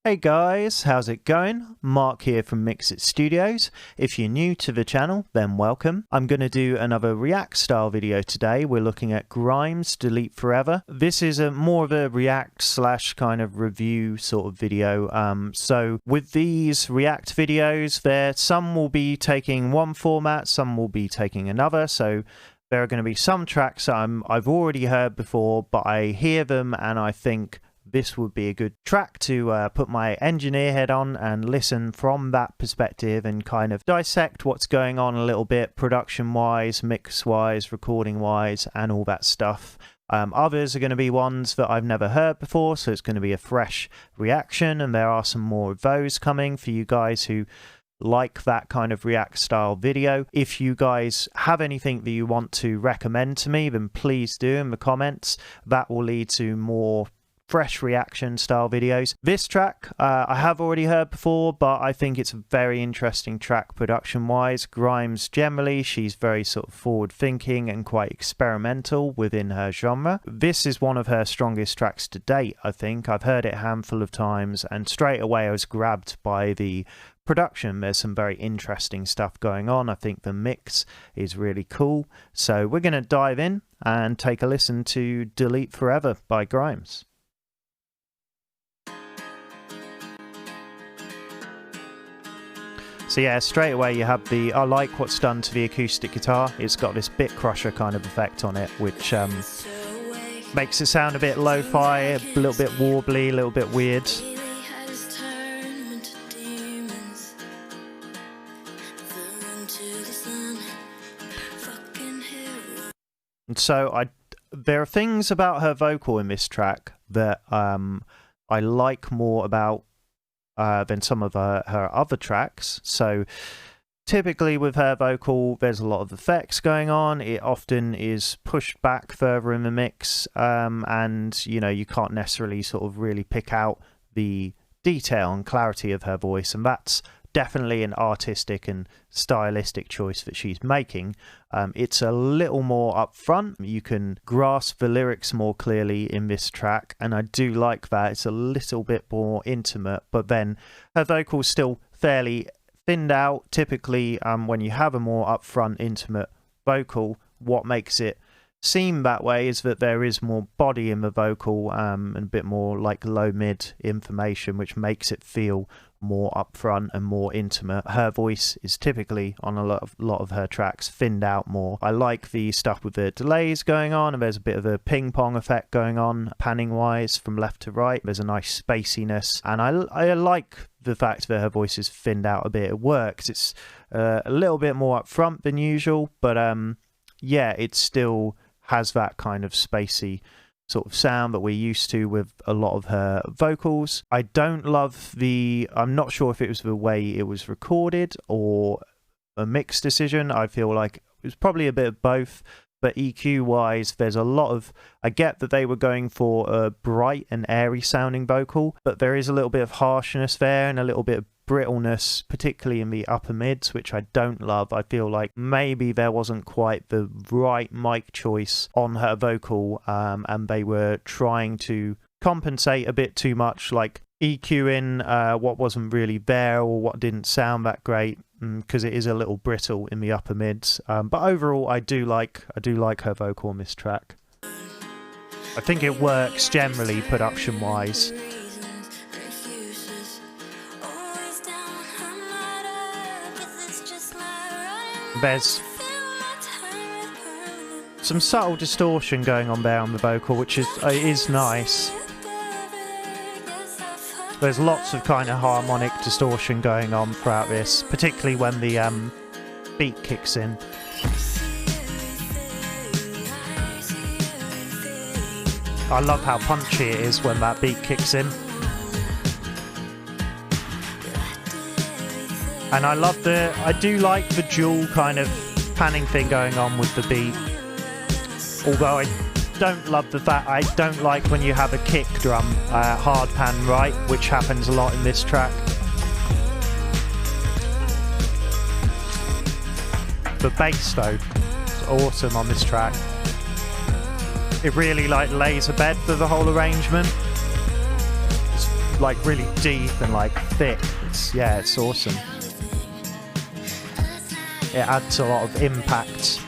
Hey guys, how's it going? Mark here from Mixit Studios. If you're new to the channel, then welcome. I'm going to do another React style video today. We're looking at Grimes Delete Forever. This is more of a React slash kind of review sort of video. So with these React videos, some will be taking one format, some will be taking another. So there are going to be some tracks I've already heard before, but I hear them and I think this would be a good track to put my engineer head on and listen from that perspective and kind of dissect what's going on a little bit, production-wise, mix-wise, recording-wise, and all that stuff. Others are going to be ones that I've never heard before, so it's going to be a fresh reaction, and there are some more of those coming for you guys who like that kind of React style video. If you guys have anything that you want to recommend to me, then please do in the comments. That will lead to more fresh reaction style videos. This track I have already heard before, but I think it's a very interesting track production wise. Grimes generally, she's very sort of forward thinking and quite experimental within her genre. This is one of her strongest tracks to date, I think. I've heard it a handful of times and straight away I was grabbed by the production. There's some very interesting stuff going on. I think the mix is really cool. So we're going to dive in and take a listen to Delete Forever by Grimes. So yeah, straight away you have I like what's done to the acoustic guitar. It's got this bit crusher kind of effect on it, which makes it sound a bit lo-fi, a little bit warbly, a little bit weird. And so there are things about her vocal in this track that I like more about than some of her other tracks. So typically with her vocal, there's a lot of effects going on. It often is pushed back further in the mix, and you know, you can't necessarily sort of really pick out the detail and clarity of her voice, and that's definitely an artistic and stylistic choice that she's making. It's a little more upfront. You can grasp the lyrics more clearly in this track, and I do like that. It's a little bit more intimate, but then her vocal's still fairly thinned out. Typically, when you have a more upfront, intimate vocal, what makes it seem that way is that there is more body in the vocal, and a bit more like low-mid information, which makes it feel more upfront and more intimate. Her voice is typically on a lot of her tracks thinned out more. I like the stuff with the delays going on, and there's a bit of a ping pong effect going on panning wise from left to right. There's a nice spaciness, and I like the fact that her voice is thinned out a bit. It works. It's a little bit more upfront than usual, but yeah, it still has that kind of spacey sort of sound that we're used to with a lot of her vocals. I don't love I'm not sure if it was the way it was recorded or a mix decision. I feel like it was probably a bit of both, but EQ wise, there's a lot of, I get that they were going for a bright and airy sounding vocal, but there is a little bit of harshness there and a little bit of brittleness, particularly in the upper mids, which I don't love. I feel like maybe there wasn't quite the right mic choice on her vocal, and they were trying to compensate a bit too much, like EQing what wasn't really there or what didn't sound that great, because it is a little brittle in the upper mids. But overall, I do like her vocal on this track. I think it works generally production wise. There's some subtle distortion going on there on the vocal, which is nice. There's lots of kind of harmonic distortion going on throughout this, particularly when the beat kicks in. I love how punchy it is when that beat kicks in. And I do like the dual kind of panning thing going on with the beat. Although I don't love the fact, I don't like when you have a kick drum hard pan right, which happens a lot in this track. The bass though, is awesome on this track. It really like lays a bed for the whole arrangement. It's like really deep and like thick. It's awesome. It adds a lot of impact.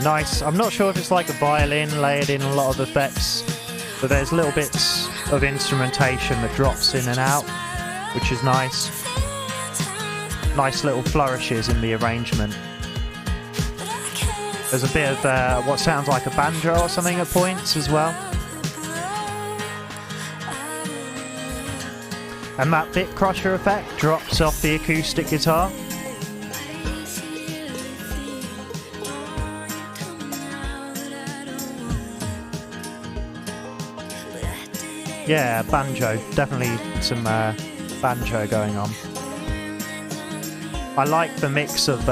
Nice. I'm not sure if it's like a violin layered in a lot of effects, but there's little bits of instrumentation that drops in and out, which is nice. Nice little flourishes in the arrangement. There's a bit of what sounds like a banjo or something at points as well. And that bit crusher effect drops off the acoustic guitar. Yeah, banjo. Definitely some banjo going on. I like the mix of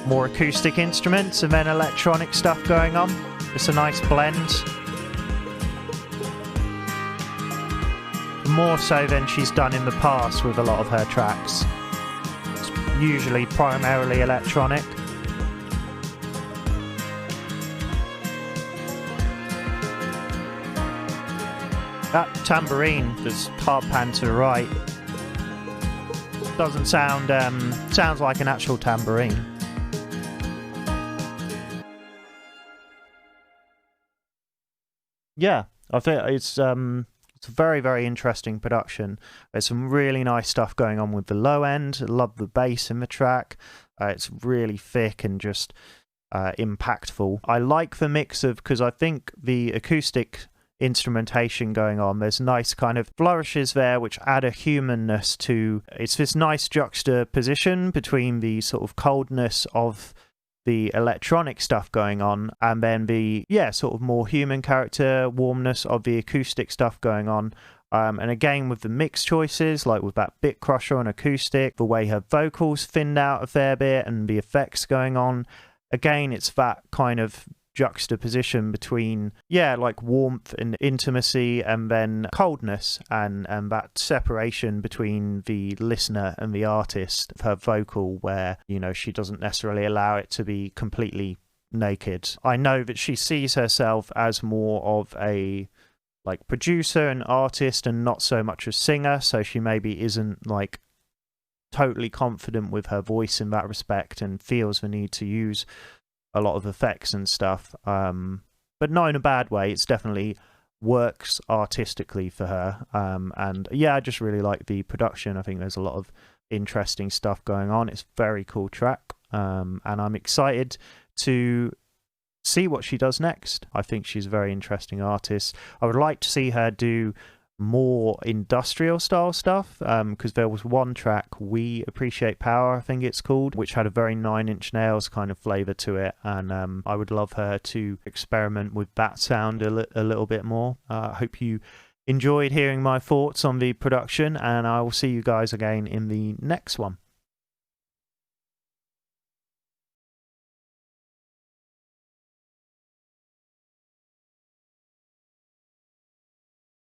more acoustic instruments and then electronic stuff going on. It's a nice blend. More so than she's done in the past with a lot of her tracks. It's usually primarily electronic. That tambourine that's hard pan to the right doesn't sound, sounds like an actual tambourine. Yeah, I think it's a very, very interesting production. There's some really nice stuff going on with the low end. I love the bass in the track. It's really thick and just impactful. I like the mix of, because I think the acoustic instrumentation going on, there's nice kind of flourishes there which add a humanness to, it's this nice juxtaposition between the sort of coldness of the electronic stuff going on and then the sort of more human character warmness of the acoustic stuff going on. And again with the mix choices, like with that bit crusher on acoustic, the way her vocals thinned out a fair bit and the effects going on, again it's that kind of juxtaposition between like warmth and intimacy and then coldness and that separation between the listener and the artist of her vocal, where she doesn't necessarily allow it to be completely naked. I know that she sees herself as more of a like producer and artist and not so much a singer, so she maybe isn't like totally confident with her voice in that respect and feels the need to use a lot of effects and stuff, but not in a bad way. It's definitely works artistically for her, and I just really like the production. I think there's a lot of interesting stuff going on. It's a very cool track, and I'm excited to see what she does next. I think she's a very interesting artist. I would like to see her do more industrial style stuff, because there was one track, We Appreciate Power I think it's called, which had a very Nine Inch Nails kind of flavor to it, and I would love her to experiment with that sound a little bit more. I hope you enjoyed hearing my thoughts on the production, and I will see you guys again in the next one.